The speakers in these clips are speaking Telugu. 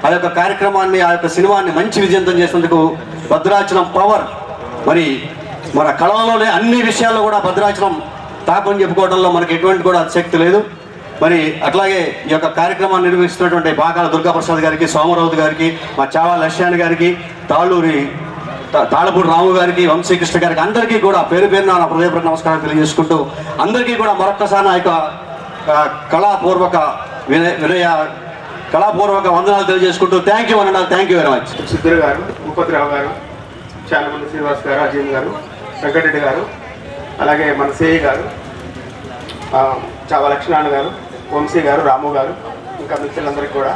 ఆ యొక్క కార్యక్రమాన్ని, ఆ యొక్క సినిమాని మంచి విజయంతం చేసినందుకు భద్రాచలం పవర్. మరి మన కళలోనే అన్ని విషయాల్లో కూడా భద్రాచలం తాపని చెప్పుకోవడంలో మనకి ఎటువంటి కూడా శక్తి లేదు. మరి అట్లాగే ఈ యొక్క కార్యక్రమాన్ని నిర్వహిస్తున్నటువంటి బాగాల దుర్గాప్రసాద్ గారికి, సోమరావు గారికి, మా చావా లక్ష్యాన్ గారికి, తాళపూడి రాము గారికి, వంశీకృష్ణ గారికి, అందరికీ కూడా పేరు పేరున నా హృదయపూర్వక నమస్కారం తెలియజేసుకుంటూ అందరికీ కూడా మరొక్కసారి ఆ యొక్క కళాపూర్వక వందనాలు తెలియజేసుకుంటూ థ్యాంక్ యూ అన్నారు. Thank you very much. సిద్ధులు గారు, భూపతిరావు గారు, చాలమంది శ్రీనివాస్ గారు, అజయ్ గారు, వెంకటరెడ్డి గారు, అలాగే మన సేయి గారు, చావా లక్ష్మణ్ గారు, వంశీ గారు, రాము గారు, ఇంకా మిత్రులందరికీ కూడా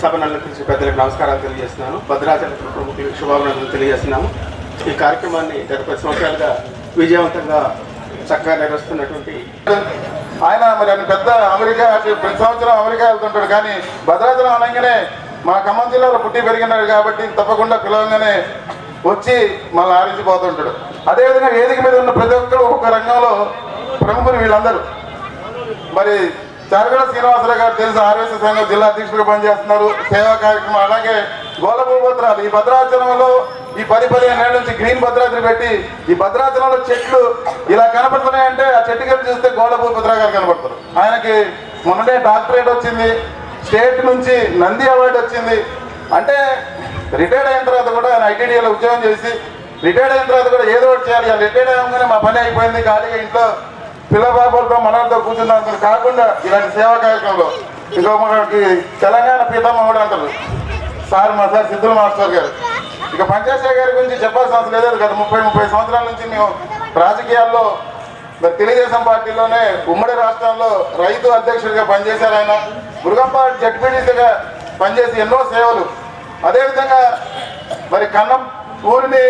సభను పిలిచి పెద్దలకు నమస్కారాలు తెలియజేస్తున్నాను. భద్రాచలం ప్రముఖులకు శుభాభినందనలు తెలియజేస్తున్నాము. ఈ కార్యక్రమాన్ని గత 10 సంవత్సరాలుగా విజయవంతంగా చక్కగా నిర్వహిస్తున్నటువంటి ఆయన మరి ఆయన పెద్ద అమెరికా ప్రతి సంవత్సరం అమెరికా వెళ్తుంటాడు. కానీ భద్రాచలం అనగానే మా ఖమ్మం జిల్లాలో పుట్టి పెరిగినాడు కాబట్టి తప్పకుండా పిలవంగానే వచ్చి మళ్ళీ ఆరించిపోతుంటాడు. అదేవిధంగా వేదిక మీద ఉన్న ప్రతి ఒక్కరు ఒక్కొక్క రంగంలో ప్రముఖులు వీళ్ళందరూ. మరి చారగడ శ్రీనివాసరావు గారు తెలుసు, ఆర్ఎస్ఎస్ సంఘం జిల్లా అధ్యక్షుడిగా పనిచేస్తున్నారు, సేవా కార్యక్రమం. అలాగే గోలభూపత్రాలు ఈ భద్రాచలంలో ఈ 10-15 ఏళ్ళ నుంచి గ్రీన్ భద్రాద్రి పెట్టి ఈ భద్రాచలంలో చెట్లు ఇలా కనపడుతున్నాయంటే ఆ చెట్టుకెళ్ళి చూస్తే గోలభూపత్రావు గారు కనపడతారు. ఆయనకి మొన్ననే డాక్టరేట్ వచ్చింది, స్టేట్ నుంచి నంది అవార్డు వచ్చింది. అంటే రిటైర్డ్ అయిన తర్వాత కూడా ఆయన ఐటీడీలో ఉద్యోగం చేసి రిటైర్డ్ అయిన తర్వాత కూడా ఏదో ఒకటి చేయాలి. రిటైర్డ్ అవ్వగానే మా పని అయిపోయింది, ఖాళీగా ఇంట్లో పిల్లబాబులతో మనలతో కూర్చుందాం కాకుండా ఇలాంటి సేవా కార్యక్రమంలో ఇంకో మనకి తెలంగాణ పీతమ్మ కూడా అంటారు సార్, మా సార్ సిద్ధుల మాస్టర్ గారు. ఇక పంచాయతీ గారి గురించి చెప్పాల్సిన అవసరం లేదు. గత 30 సంవత్సరాల నుంచి మేము రాజకీయాల్లో తెలుగుదేశం పార్టీలోనే ఉమ్మడి రాష్ట్రంలో రైతు అధ్యక్షుడిగా పనిచేశారు. ఆయన మురుగంపాటి జడ్పీటీసీగా పనిచేసి ఎన్నో సేవలు. అదేవిధంగా మరి కన్నం ఊరిని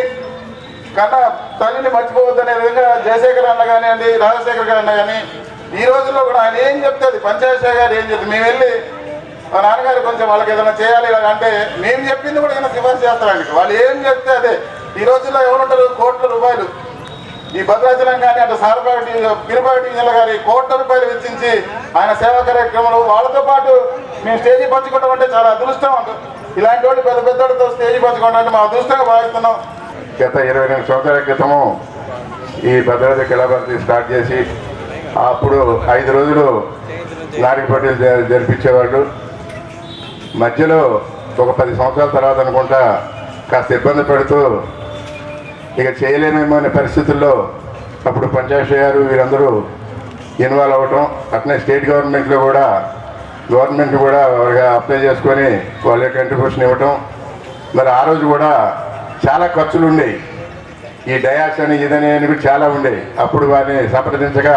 కన్నా తల్లిని మర్చిపోవద్దనే విధంగా జయశేఖర్ అన్న కానివ్వండి, రాజశేఖర్ గారు అన్న కానీ ఈ రోజుల్లో కూడా ఆయన ఏం చెప్తే అది పంచాయతీ గారు ఏం చెప్తే మేము వెళ్ళి మా నాన్నగారు కొంచెం వాళ్ళకి ఏదైనా చేయాలి అంటే మేము చెప్పింది కూడా ఈయన సిఫార్సు చేస్తారండి. వాళ్ళు ఏం చెప్తే అదే. ఈ రోజుల్లో ఎవరుంటారు కోట్ల రూపాయలు ఈ భద్రాచలం కానీ అటు సారపాటి పిరుపాటి గారి కోట్ల రూపాయలు వెచ్చించి ఆయన సేవా కార్యక్రమాలు వాళ్ళతో పాటు మేము స్టేజీ పంచుకోవడం అంటే చాలా అదృష్టం అంటారు. ఇలాంటి వాళ్ళు పెద్ద పెద్దలతో స్టేజీ పంచుకోవడం అంటే మా అదృష్టంగా భావిస్తున్నాం. గత 22 సంవత్సరాల క్రితము ఈ భద్రాద్రి కళాభారతి స్టార్ట్ చేసి అప్పుడు 5 రోజులు నాటిక పోటీలు జరిపించేవాళ్ళు. మధ్యలో ఒక 10 సంవత్సరాల తర్వాత అనుకుంటా కాస్త ఇబ్బంది పడుతూ ఇక చేయలేమేమో అనే పరిస్థితుల్లో అప్పుడు పంచాయతీ గారు వీరందరూ ఇన్వాల్వ్ అవ్వటం, అట్నే స్టేట్ గవర్నమెంట్లో కూడా గవర్నమెంట్ కూడా అప్లై చేసుకొని వాళ్ళ కంట్రిబ్యూషన్ ఇవ్వటం. మరి ఆ రోజు కూడా చాలా ఖర్చులు ఉండేవి. ఈ డయాస్ అని ఇదని అని కూడా చాలా ఉండేవి. అప్పుడు వారిని సంప్రదించగా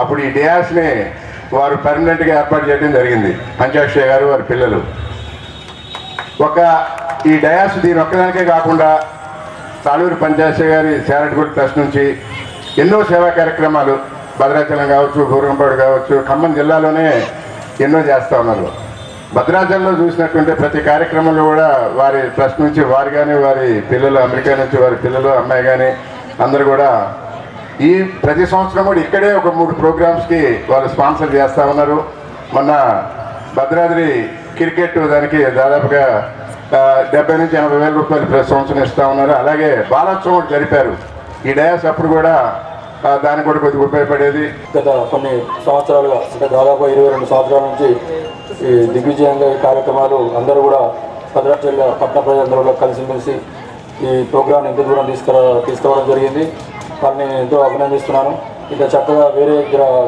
అప్పుడు ఈ డయాస్ని వారు పర్మనెంట్గా ఏర్పాటు చేయడం జరిగింది. పంచాక్షయ్య గారు వారి పిల్లలు ఈ డయాస్ దీని ఒక్కదానికే కాకుండా తాళూరు పంచాక్షయ్య గారి చారిటబుల్ ట్రస్ట్ నుంచి ఎన్నో సేవా కార్యక్రమాలు భద్రాచలం కావచ్చు, గోరంపాడు కావచ్చు, ఖమ్మం జిల్లాలోనే ఎన్నో చేస్తూ ఉన్నారు. భద్రాచలంలో చూసినటువంటి ప్రతి కార్యక్రమంలో కూడా వారి ట్రస్ట్ నుంచి వారు కానీ వారి పిల్లలు, అమెరికా నుంచి వారి పిల్లలు, అమ్మాయి కానీ అందరూ కూడా ఈ ప్రతి సంవత్సరం కూడా ఇక్కడే ఒక 3 ప్రోగ్రామ్స్కి వాళ్ళు స్పాన్సర్ చేస్తూ ఉన్నారు. మొన్న భద్రాద్రి క్రికెట్ దానికి దాదాపుగా 70 నుంచి 80 వేల రూపాయలు ప్రతి సంవత్సరం ఇస్తూ ఉన్నారు. అలాగే బాలోత్సవం కూడా జరిపారు. ఈ డయాస్ అప్పుడు కూడా దానికి కూడా కొద్దిగా ఉపయోగపడేది. గత కొన్ని సంవత్సరాలుగా అంటే దాదాపు 22 సంవత్సరాల నుంచి ఈ దిగ్విజయంగా ఈ కార్యక్రమాలు అందరూ కూడా భద్రాచల పట్టణ ప్రజలందరూ కలిసిమెలిసి ఈ ప్రోగ్రాం ఇంత దూరం తీసుకురావడం జరిగింది. వారిని ఎంతో అభినందిస్తున్నాను. ఇంత చక్కగా వేరే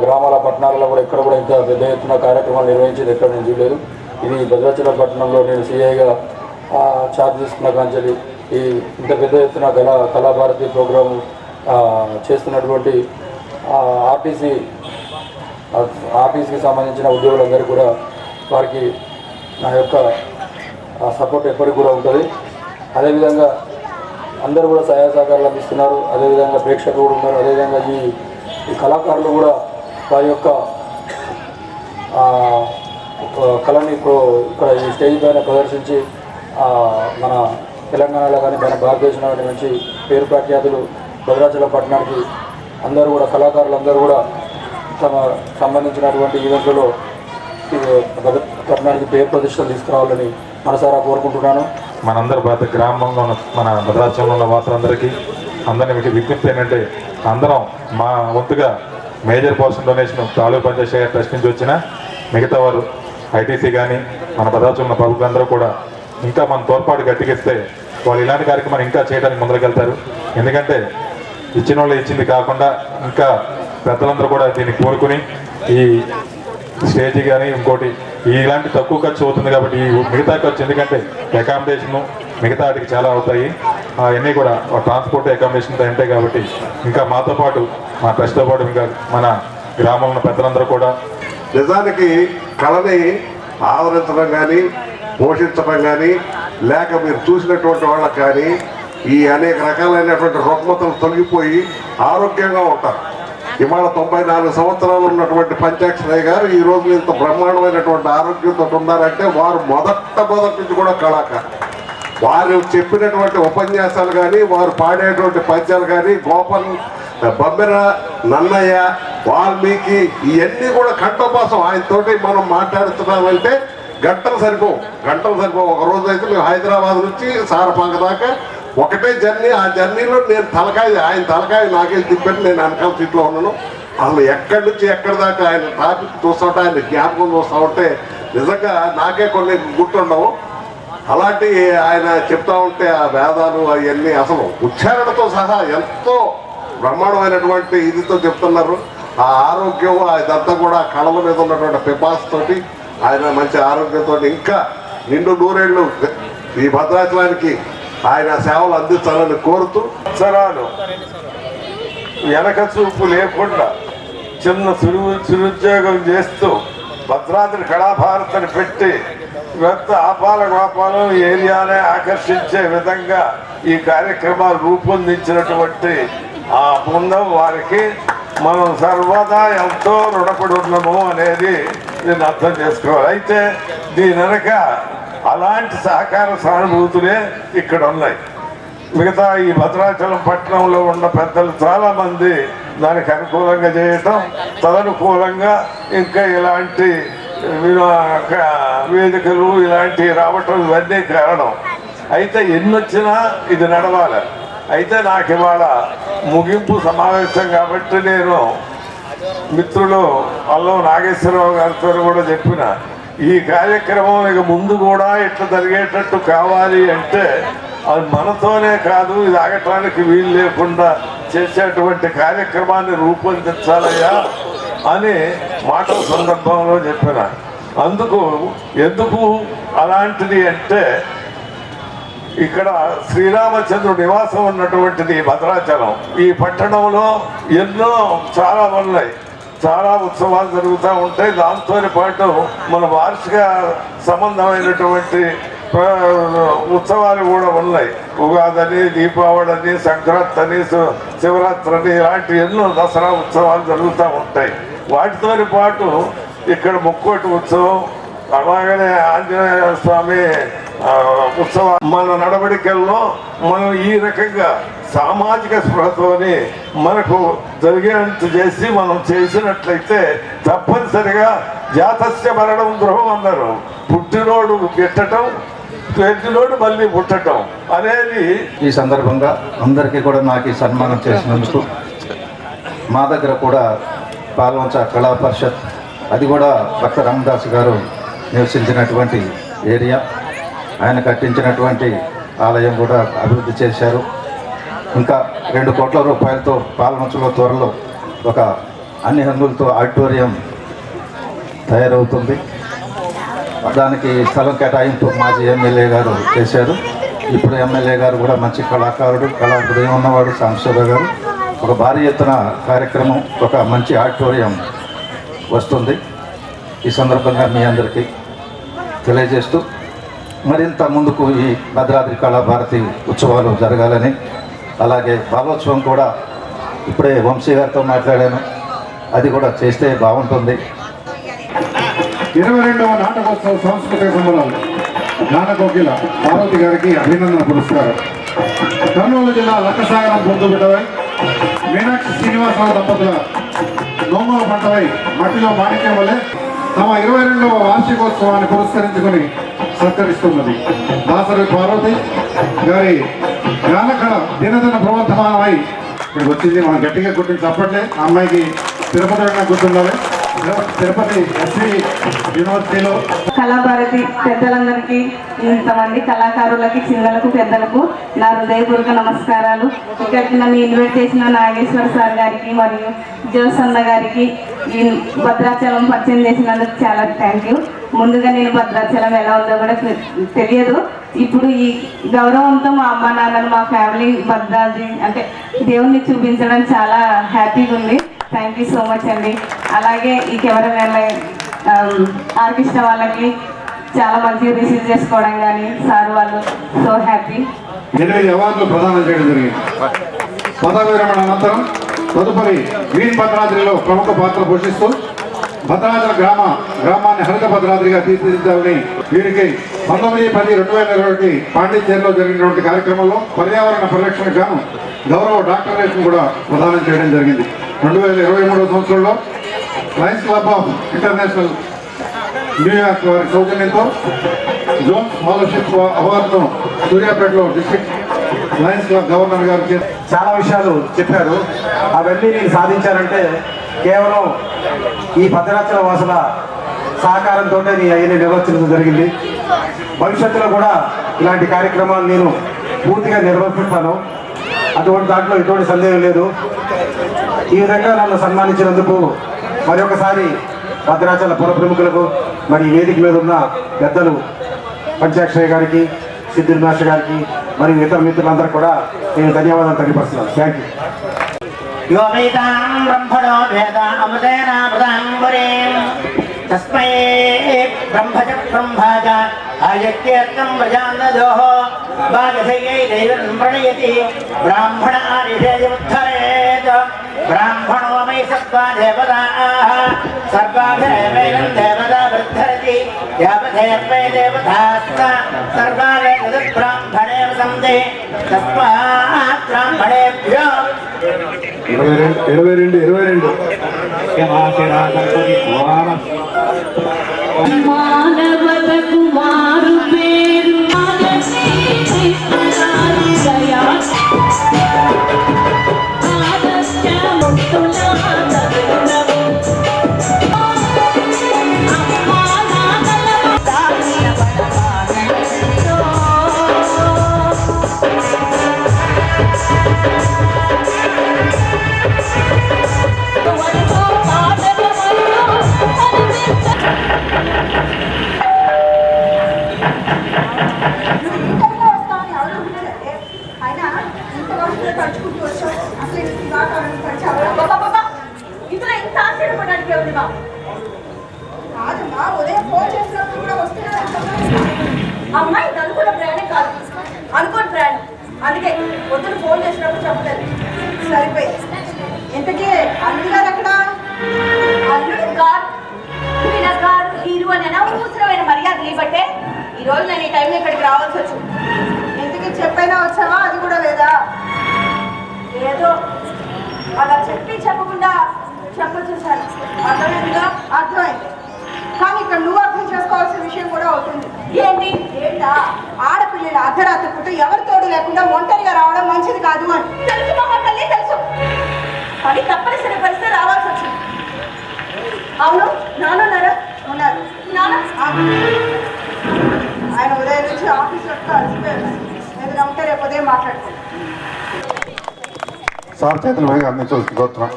గ్రామాల పట్టణాలలో కూడా ఎక్కడ కూడా ఇంత పెద్ద ఎత్తున కార్యక్రమాలు నిర్వహించేది ఎక్కడ నేను చూడలేదు. ఇది భద్రాచలం పట్టణంలో నేను సిఐగా ఛార్జ్ తీసుకున్న కాంచెలి ఈ ఇంత పెద్ద ఎత్తున కళాభారతి ప్రోగ్రాము చేస్తున్నటువంటి ఆర్టీసీకి సంబంధించిన ఉద్యోగులందరూ కూడా వారికి నా యొక్క సపోర్ట్ ఎప్పటికి కూడా ఉంటుంది. అదేవిధంగా అందరూ కూడా సహాయ సహకారాలు అందిస్తున్నారు. అదేవిధంగా ప్రేక్షకులు కూడా ఉన్నారు. అదేవిధంగా ఈ కళాకారులు కూడా వారి యొక్క కళని ఇక్కడ ఈ స్టేజ్ పైన ప్రదర్శించి మన తెలంగాణలో కానీ మన భారతదేశంలో కానీ మంచి పేరు ప్రఖ్యాతులు భద్రాచలం పట్టణానికి అందరూ కూడా కళాకారులు అందరూ కూడా తమ సంబంధించినటువంటి ఈవెంట్లలో పట్టణానికి పేరు ప్రతిష్టలు తీసుకురావాలని మనసారా కోరుకుంటున్నాను. మనందరి గ్రామంలో ఉన్న మన భద్రాచలంలో ఉన్న వాసులందరికీ అందరినీ విజ్ఞప్తి ఏంటంటే అందరం మా వంతుగా మేజర్ పోర్షన్ డొనేషన్ తాలూకు పంచాయతీ ట్రస్ట్ నుంచి వచ్చిన మిగతా వారు ఐటీసీ కానీ మన భద్రాచలం ఉన్న ప్రభుత్వందరూ కూడా ఇంకా మన తోడ్పాటు గట్టిగిస్తే వాళ్ళు ఇలాంటి కార్యక్రమాలు ఇంకా చేయడానికి ముందుకెళ్తారు. ఎందుకంటే ఇచ్చిన వాళ్ళు ఇచ్చింది కాకుండా ఇంకా పెద్దలందరూ కూడా దీన్ని కోరుకుని ఈ స్టేజ్ కానీ ఇంకోటి ఇలాంటి తక్కువ ఖర్చు అవుతుంది కాబట్టి ఈ మిగతా ఖర్చు ఎందుకంటే అకామిడేషను మిగతా వాటికి చాలా అవుతాయి, అవన్నీ కూడా ట్రాన్స్పోర్ట్ అకామిడేషన్ ఉంటాయి కాబట్టి ఇంకా మాతో పాటు మా ట్రస్ట్తో పాటు ఇంకా మన గ్రామంలో ఉన్న పెద్దలందరూ కూడా నిజానికి కళని ఆదరించడం కానీ పోషించడం కానీ లేక మీరు చూసినటువంటి వాళ్ళకి కానీ ఈ అనేక రకాలైనటువంటి రుగ్మతలు తొలగిపోయి ఆరోగ్యంగా ఉంటారు. ఇవాళ 94 సంవత్సరాలు ఉన్నటువంటి పంచాక్షరయ్య గారు ఈ రోజు ఇంత బ్రహ్మాండమైనటువంటి ఆరోగ్యంతో ఉన్నారంటే వారు మొదటి నుంచి కూడా కళాకారు. వారు చెప్పినటువంటి ఉపన్యాసాలు కానీ వారు పాడేటువంటి పద్యాలు కానీ గోపన్ బొమ్మెర నన్నయ్య వాల్మీకి ఇవన్నీ కూడా కంఠోపాసం ఆయనతోటి మనం మాట్లాడుతున్నామంటే గంటలు సరిపోవు. ఒక రోజు అయితే మేము హైదరాబాద్ నుంచి సారపాక దాకా ఒకటే జర్నీ. ఆ జర్నీలో నేను ఆయన తలకాయ నాకేసి తిప్పాను, నేను వెనకాల సీట్లో ఉన్నాను. అసలు ఎక్కడి నుంచి ఎక్కడి దాకా ఆయన ట్రాఫిక్ చూస్తూ ఉంటే ఆయన జ్ఞాపకం చూస్తూ ఉంటే నిజంగా నాకే కొన్ని గుర్తుండవు. అలాంటి ఆయన చెప్తా ఉంటే ఆ వేదాలు అవన్నీ అసలు ఉచ్చారణతో సహా ఎంతో బ్రహ్మాండమైనటువంటి ఇదితో చెప్తున్నారు. ఆ ఆరోగ్యం ఇదంతా కూడా కళల మీద ఉన్నటువంటి పిపాసతోటి ఆయన మంచి ఆరోగ్యంతో ఇంకా నిండు నూరేళ్ళు ఈ భద్రాచలానికి ఆయన సేవలు అందించాలని కోరుతూ అక్షరాలు వెనక చూపు లేకుండా చిరుద్యోగం చేస్తూ భద్రాద్రి కళాభారతిని పెట్టి కొత్త ఆపాల గోపాలం ఏరియానే ఆకర్షించే విధంగా ఈ కార్యక్రమాలు రూపొందించినటువంటి ఆ బృందం వారికి మనం సర్వదా ఎంతో రుణపడి ఉన్నాము అనేది నేను అర్థం చేసుకోవాలి. అయితే దీని వెనక అలాంటి సహకార సానుభూతులే ఇక్కడ ఉన్నాయి. మిగతా ఈ భద్రాచలం పట్టణంలో ఉన్న పెద్దలు చాలామంది దానికి అనుకూలంగా చేయటం, తదనుకూలంగా ఇంకా ఇలాంటి వేదికలు ఇలాంటివి రావటం ఇవన్నీ కారణం. అయితే ఎన్నొచ్చినా ఇది నడవాలి. అయితే నాకు ఇవాళ ముగింపు సమావేశం కాబట్టి నేను మిత్రులు అల్లం నాగేశ్వరరావు గారితో కూడా చెప్పిన ఈ కార్యక్రమం ఇక ముందు కూడా ఇట్లా జరిగేటట్టు కావాలి అంటే అది మనతోనే కాదు, ఇది ఆగటానికి వీలు లేకుండా చేసేటువంటి కార్యక్రమాన్ని రూపొందించాలయ్యా అని మాటల సందర్భంలో చెప్పిన. ఎందుకు అలాంటిది అంటే ఇక్కడ శ్రీరామచంద్రుడు నివాసం ఉన్నటువంటిది భద్రాచలం. ఈ పట్టణంలో చాలా ఉన్నాయి, చాలా ఉత్సవాలు జరుగుతూ ఉంటాయి. దాంతో పాటు మన వార్షిక సంబంధమైనటువంటి ఉత్సవాలు కూడా ఉన్నాయి. ఉగాదని, దీపావళి, సంక్రాంతి అని, శివరాత్రి అని ఇలాంటి ఎన్నో దసరా ఉత్సవాలు జరుగుతూ ఉంటాయి. వాటితో పాటు ఇక్కడ ముక్కోటి ఉత్సవం, అలాగనే ఆంజనేయ స్వామి ఉత్సవం. మన నడవడికల్లో మనం ఈ రకంగా సామాజిక స్పృహతోని మనకు జరిగేంత చేసి మనం చేసినట్లయితే తప్పనిసరిగా జాతస్య మరణం గృహం అన్నారు. పుట్టినోడు గిట్టడం, పెట్టినోడు మళ్ళీ పుట్టడం అనేది. ఈ సందర్భంగా అందరికీ కూడా నాకు ఈ సన్మానం చేసినందుకు మా దగ్గర కూడా పాల్వంచ కళా పరిషత్, అది కూడా భక్త రామదాస్ గారు నివసించినటువంటి ఏరియా, ఆయన కట్టించినటువంటి ఆలయం కూడా అభివృద్ధి చేశారు. ఇంకా 2 కోట్ల రూపాయలతో పాల్వంచలో త్వరలో ఒక అన్ని హంగులతో ఆడిటోరియం తయారవుతుంది. దానికి స్థలం కేటాయింపు మాజీ ఎమ్మెల్యే గారు చేశారు. ఇప్పుడు ఎమ్మెల్యే గారు కూడా మంచి కళాకారుడు, కళా హృదయం ఉన్నవాడు సాంబశివరావు గారు. ఒక భారీ ఎత్తున కార్యక్రమం, ఒక మంచి ఆడిటోరియం వస్తుంది. ఈ సందర్భంగా మీ అందరికీ తెలియజేస్తూ మరింత ముందుకు ఈ భద్రాద్రి కళాభారతి ఉత్సవాలు జరగాలని, అలాగే బాలోత్సవం కూడా ఇప్పుడే వంశీ గారితో మాట్లాడాను, అది కూడా చేస్తే బాగుంటుంది. 22వ నాటకోత్సవ సాంస్కృతిక సంబరాలు నాటకోకిల పార్వతి గారికి అభినందన పురస్కారం. కర్నూలు జిల్లా లక్కసాగరం పొందు బిడ్డవై మీనాక్షి శ్రీనివాసరావు దంపతుల నోముల పంటవై మట్టిలో మాణిక్యం వలె తమ 22వ వార్షికోత్సవాన్ని పురస్కరించుకొని సత్కరిస్తున్నది. దాసరి పార్వతి గారి గానకళ దినదిన ప్రవర్ధమానమై ఇక్కడికి వచ్చింది. మనం గట్టిగా గుర్తించి చెప్పట్లే. ఆ అమ్మాయికి తిరుపతి గుర్తుండాలి. తిరుపతి ఎస్వి యూనివర్సిటీలో కళాభారతి పెద్దలందరికీ, ఇంతమంది కళాకారులకి, చిన్నలకు, పెద్దలకు నా హృదయపూర్వక నమస్కారాలు. ఇక్కడికి నన్ను ఇన్వైట్ చేసిన నాగేశ్వర సార్ గారికి మరియు జోసన్న గారికి ఈ భద్రాచలం పరిచయం చేసినందుకు చాలా థ్యాంక్ యూ. ముందుగా నేను భద్రాచలం ఎలా ఉందో కూడా తెలియదు. ఇప్పుడు ఈ గౌరవంతో మా అమ్మ నాన్నలు, మా ఫ్యామిలీ భద్రాద్రి అంటే దేవుణ్ణి చూపించడం చాలా హ్యాపీగా ఉంది. థ్యాంక్ యూ సో మచ్ అండి. అలాగే ఈ కెమెరామెన్ ఆర్కెస్ట్రా వాళ్ళకి చాలా మంచిగా రిసీవ్ చేసుకోవడం కానీ సార్ వాళ్ళు సో హ్యాపీ. 8 అవార్డులు ప్రదానం చేయడం జరిగింది. పదవి విరమణ అనంతరం తదుపరి గ్రీన్ భద్రాద్రిలో ప్రముఖ పాత్ర పోషిస్తూ భద్రాద్రి గ్రామాన్ని హరిత భద్రాద్రిగా తీర్చిదిద్దాలని వీరికి 19/10/2021 పాండిచ్చేరిలో జరిగినటువంటి కార్యక్రమంలో పర్యావరణ పరిరక్షణకు గాను గౌరవ డాక్టరేట్ను కూడా ప్రదానం చేయడం జరిగింది. 2023 సంవత్సరంలో Lions club of international New York వారి సౌజన్యంతో జోన్ స్కాలర్షిప్ అవార్డును సూర్యాపేటలో డిస్ట్రిక్ట్ లయన్స్ క్లబ్ గవర్నర్ గారు చాలా విషయాలు చెప్పారు. అవన్నీ నేను సాధించానంటే కేవలం ఈ భద్రాచల వాసుల సహకారంతో నేను అవన్నీ నిర్వర్తించడం జరిగింది. భవిష్యత్తులో కూడా ఇలాంటి కార్యక్రమాలు నేను పూర్తిగా నిర్వర్తిస్తాను. అటువంటి దాంట్లో ఎటువంటి సందేహం లేదు. ఈ విధంగా నన్ను సన్మానించినందుకు మరొకసారి భద్రాచల పుర ప్రముఖులకు, మరి వేదిక మీద ఉన్న పెద్దలు పంచాక్షయ్య గారికి, సిద్ధుల్ మాస్టర్ గారికి మరియు ఇతర మిత్రులందరూ కూడా నేను ధన్యవాదాలు తెలియపరుస్తున్నాను. Thank you. तस्मै ब्रह्मज ब्रह्मज आयत्यर्थं प्रजानदोः भागधयै दैवं प्रणयति ब्राह्मण आदिशेयुद्धरेत् ब्राह्मणो मयि सत्त्वा देवताः सर्वाभिरेवैनं देवता वृद्धरति यावधेर्वै देवतास्त सर्वाले ब्राह्मणे वसन्ति तस्मात् ब्राह्मणेभ्यो 22 మానవతకు మారు పేరు ఉదయం ఫోన్ చేసినప్పుడు కూడా అమ్మాయి ఇది అనుకున్న ప్రయాణం కాదు, అనుకోని ప్రయాణం. అందుకే పొద్దున ఫోన్ చేసినప్పుడు చెప్పలేదు. సరిపోయింది. ఇంతకీ అల్లుడు గారు అక్కడ? అల్లుడు గారు గారు హీరో అని అనవసరమైన మర్యాద లేబట్టే ఈరోజు నేను ఈ టైంలో ఇక్కడికి రావాల్సి వచ్చింది. ఇంతకీ చెప్పైనా వచ్చావా? అది కూడా లేదా? ఏదో అలా చెప్పకుండా చెప్పొచ్చేసాను. అర్థమైందిగా? అర్థమైంది. కానీ ఇక్కడ నువ్వు అర్థం చేసుకోవాల్సిన విషయం కూడా అవుతుంది. ఏంటా ఆడపిల్లల అర్ధరాత్రి పూట ఎవరి తోడు లేకుండా ఒంటరిగా రావడం మంచిది కాదు అని తెలుసు. మా తల్లి తెలుసు. కానీ తప్పనిసరి పరిస్థితి రావాల్సి వచ్చింది. అవును, నానున్నారా? ఉన్నారు. నాన్న ఆయన ఉదయం నుంచి ఆఫీస్ వరకు అలసిపోయారు. ఏదైనా ఉంటే రేపు ఉదయం మాట్లాడుకోండి. సార్ చేతుల మీద అందించవలసి కోరుతున్నాం.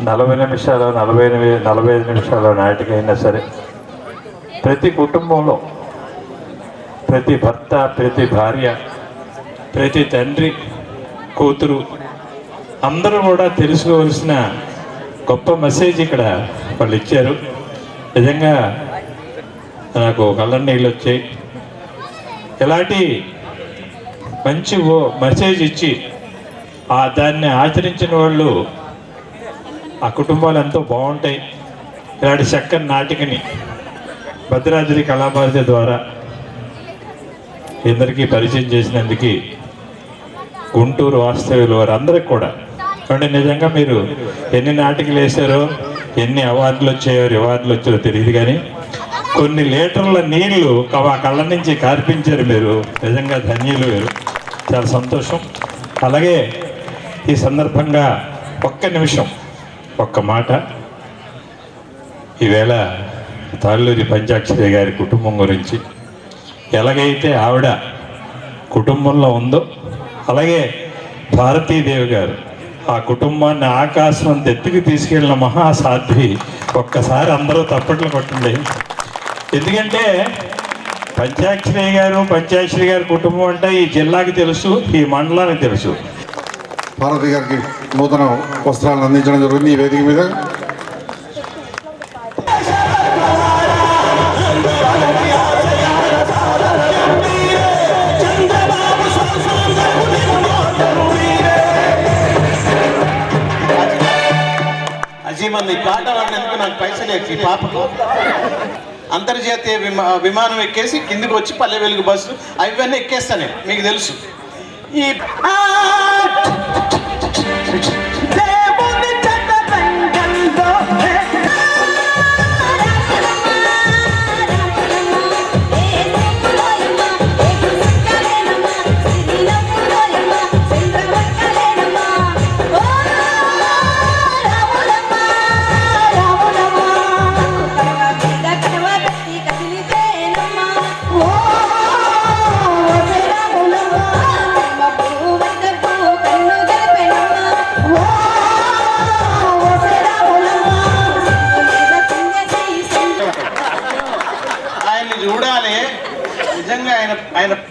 40 నిమిషాలు 45 నిమిషాలు నాటికైనా సరే ప్రతి కుటుంబంలో ప్రతి భర్త, ప్రతి భార్య, ప్రతి తండ్రి, కూతురు అందరూ కూడా తెలుసుకోవాల్సిన గొప్ప మెసేజ్ ఇక్కడ వాళ్ళు ఇచ్చారు. నిజంగా నాకు కళ్ళ నీళ్ళు వచ్చాయి. ఇలాంటి మంచి మెసేజ్ ఇచ్చి దాన్ని ఆచరించిన వాళ్ళు ఆ కుటుంబాలు ఎంతో బాగుంటాయి. ఇలాంటి చక్కని నాటికని భద్రాద్రి కళాభారతి ద్వారా అందరికీ పరిచయం చేసినందుకు గుంటూరు వాస్తవ్యులు వారందరికీ కూడా అంటే నిజంగా మీరు ఎన్ని నాటికలు వేశారో, ఎన్ని అవార్డులు వచ్చాయో, రివార్డులు వచ్చాయో తెలియదు, కానీ కొన్ని లీటర్ల నీళ్లు ఆ కళ్ళ నుంచి కార్పించారు మీరు. నిజంగా ధన్యులు మీరు. చాలా సంతోషం. అలాగే ఈ సందర్భంగా ఒక్క నిమిషం ఒక్క మాట, ఈవేళ తాళ్ళూరి పంచాక్షరి గారి కుటుంబం గురించి ఎలాగైతే ఆవిడ కుటుంబంలో ఉందో అలాగే భారతీదేవి గారు ఆ కుటుంబాన్ని ఆకాశం అంత ఎత్తుకు తీసుకెళ్ళిన మహాసాధ్వి. ఒక్కసారి అందరూ తప్పట్లు కొట్టండి. ఎందుకంటే పంచాక్షరి గారి కుటుంబం అంటే ఈ జిల్లాకి తెలుసు, ఈ మండలానికి తెలుసు. పార్వతి గారికి నూతన వస్త్రాలను అందించడం జరుగుతుంది ఈ వేదిక మీద. అజీమన్ ఈ పాట పాడినందుకు నాకు పైసలు ఈ పాపకు అంతర్జాతీయ విమానం ఎక్కేసి కిందికి వచ్చి పల్లె వెలుగు బస్సు అవన్నీ ఎక్కేస్తానే, మీకు తెలుసు. ఈ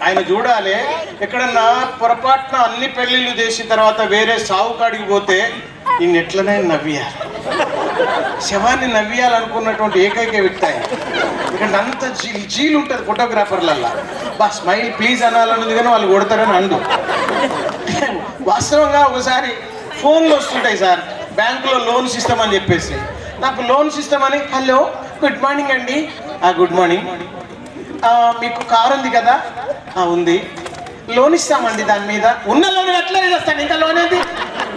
ఆయన చూడాలి. ఎక్కడన్నా పొరపాటున అన్ని పెళ్లిళ్ళు చేసిన తర్వాత వేరే సాగు కాడికి పోతే ఈయన ఎట్లనే నవ్వియాలి, శవాన్ని నవ్వియాలనుకున్నటువంటి ఏకైక వ్యక్తి ఆయన. ఇక్కడ అంత జీలు ఉంటుంది ఫోటోగ్రాఫర్లల్లా. బా స్మైల్ ప్లీజ్ అనాలన్నది కానీ వాళ్ళు కొడతారని అందు. వాస్తవంగా ఒకసారి ఫోన్లు వస్తుంటాయి, సార్ బ్యాంకులో లోన్స్ ఇస్తామని చెప్పేసి. నాకు లోన్స్ ఇస్తామని, హలో గుడ్ మార్నింగ్ అండి. గుడ్ మార్నింగ్, మీకు కారు ఉంది కదా? ఉంది. లోన్ ఇస్తామండి, దాని మీద ఉన్న లోన్ ఎట్లా చేస్తాను, ఇంకా లోన్ ఏంది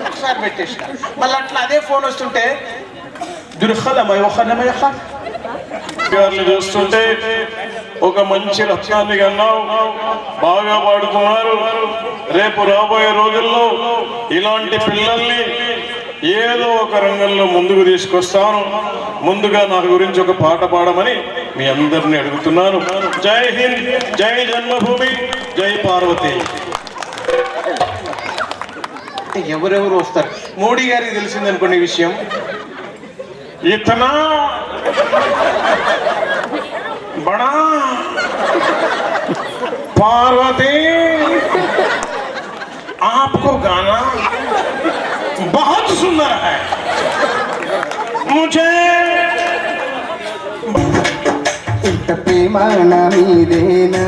ఒకసారి పెట్టేసి. మళ్ళీ అట్లా అదే ఫోన్ వస్తుంటే చూస్తుంటే ఒక మంచి రత్నాన్ని కన్నావు, బాగా పాడుతున్నారు. రేపు రాబోయే రోజుల్లో ఇలాంటి పిల్లల్ని ఏదో ఒక రంగంలో ముందుకు తీసుకొస్తాను. ముందుగా నా గురించి ఒక పాట పాడమని మీ అందరినీ అడుగుతున్నాను. జై హింద్, జై జన్మభూమి, జై పార్వతి. ఎవరెవరు వస్తారు? మోడీ గారికి తెలిసిందనుకోండి ఈ విషయం. ఇతనా బడా పార్వతి आपको गाना बहुत सुंदर है, मुझे प्रेम मीदेना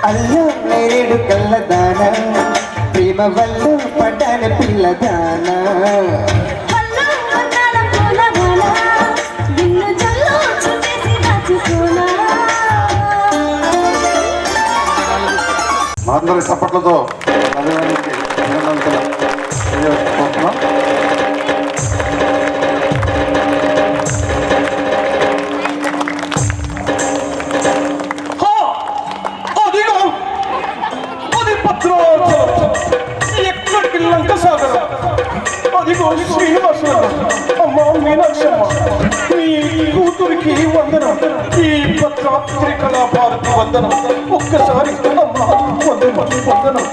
అల్లో నేరేడు కళ్ళదాన ప్రేమ వల్ల పడ్డాన పిల్లదాన అందరి సపోర్ట్లతో అభిమానికి అభినందనలు తెలియజేస్తున్నాం. ఎక్కడికి లంక సాగర, అదిగో శ్రీనివాసరావు, అమ్మ మీనాక్షమ్మ, మీ కూతురికి వందనం. ఈ పత్రికల భారతి వందనం. ఒక్కసారి వందనం.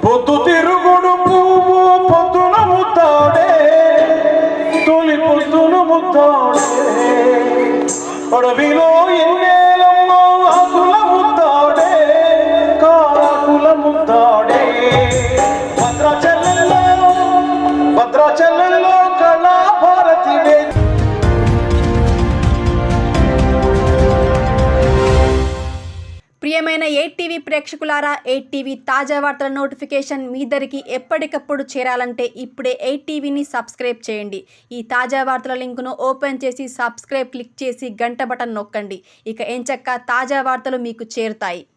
పొద్దు తిరుగుడు పువ్వు పొద్దున ముద్దాడే, తొలి పొద్దున ముద్దాడే, అడవిలో ఎన్నేలమ్మో ఆకుల ముద్దాడే, కాకుల ముద్దాడే. భద్రాచలంలో కళా భారతి. ప్రియమైన 8TV ప్రేక్షకులారా, 8TV తాజా వార్తల నోటిఫికేషన్ మీ దరికి ఎప్పటికప్పుడు చేరాలంటే ఇప్పుడే 8TVని సబ్స్క్రైబ్ చేయండి. ఈ తాజా వార్తల లింకును ఓపెన్ చేసి సబ్స్క్రైబ్ క్లిక్ చేసి గంట బటన్ నొక్కండి. ఇక ఎంచక్కా తాజా వార్తలు మీకు చేరుతాయి.